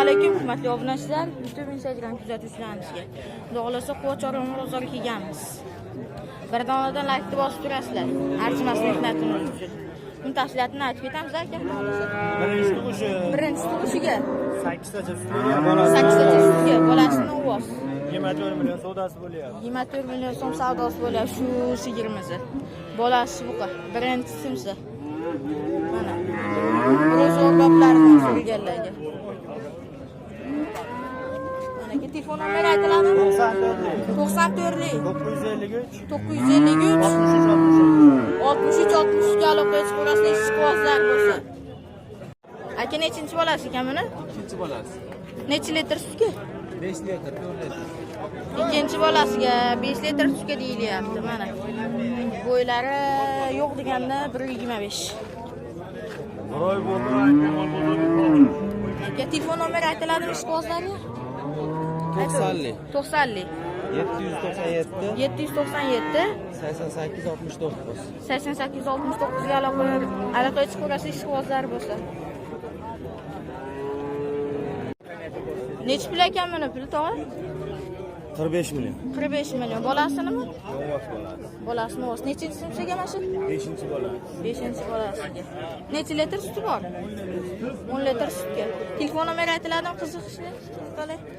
alaykum, hurmatli obunachilar. YouTube Instagram kuzatuvchilarimizga. Xudo xolasa Quvachoron bozoriga kelganmiz. Bir donadan like bosib turasizlar. Arzimas mehnatini uchun. Buni tafsilotini aytib ketamiz aka. Birinchi tug'ishiga 8 tacha sut beradi. 8 tacha sutga bolasini o'z. 24 million savdosi bo'lyapti. 24 million so'm savdosi bo'lyapti shu sigirimizni. Bolasi buqa. Birinchi simsi. Mana. O'z o'rgoplarni so'rganlarga. Mana telefon nomeri aytiladimi? 94 953 63 ga aloqa chiqarasizlar, ishqibozlar bo'lsa. Aka nechinchi bolasi ekan buni? Ikkinchi bolasi. Necha litr sutga? 5 litr, 4 litr. Ikkinchi bolasiga 5 litr sutga deyilyapti. Mana. Bo'ylari yo'q deganda 1.25. Voy bo'ldi. Aka telefon nomeri aytiladimi ishqibozlarga? 90 90 797 797 88 69 88 69 ga aloqa chiqarasiz ishqibozlar bo'lsa. Necha pul ekan buni pul tog'a? 45 million. 45 million. Bolasinimi? Bolasini o'z. Nechinchi simsiga mana shu? 5-chi bolasi. 5-chi bolasiga. Necha litr suti bor? 10 litr sutga. Telefon nomeri aytiladimi qiziqishli?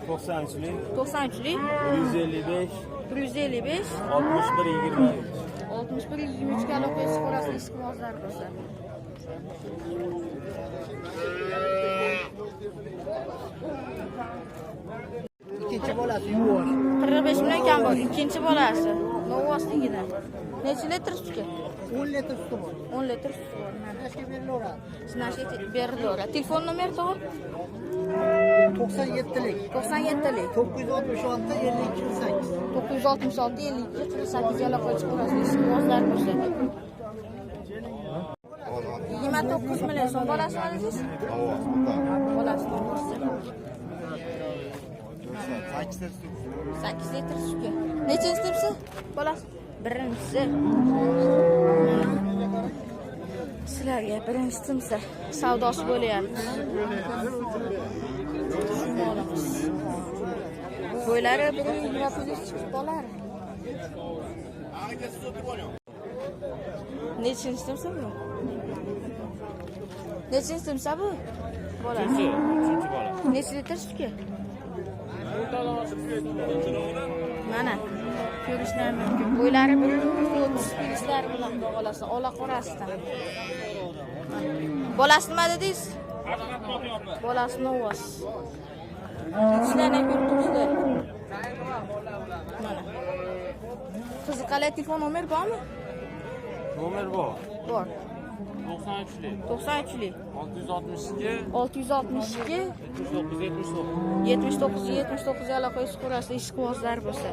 93lik 93lik 155 155 61 23. 61 23 ga aloqa chiqarasiz ishqibozlar bo'lsa. İkinci bolası yuvar. 45 million kam bor. Ikkinchi bolasi. Novosligida. Necha litr sutga? 10 litr sütü var. 10 litr suti bor. Eski bir lira. Sinashga beriladi. Telefon nomeri to'g'ri? 97'lik. 97lik 966 52 48. 966 52 48 ga aloqa chiqarasiz ishqibozlar bo'lsa. 29 million so'm bolasi oldingiz? Bolasi. 8 litr sutga. Nechinchi tipsi? Bolasi? Birinchisi. Sizlarga birinchi timsa savdosi bo'lyapti. Bo'ylari 1.25 chiqib qoladi. Nechinchi timsa bu? Nechinchi timsa bu? Bolasi. Necha litr sutga? Mana ko'rishlar mumkin. Bo'ylari 1.30 bilan bolasi ola qorasidan. Bolasi nima dedingiz? Bolasi novos. Sizlarni ko'rib turibsizlar. Mana. Qiziqali telefon nomer bormi? Nomer bor. Bor. 93lik 93lik 662 662 79 79 ga aloqa chiqarasiz ishqibozlar bo'lsa.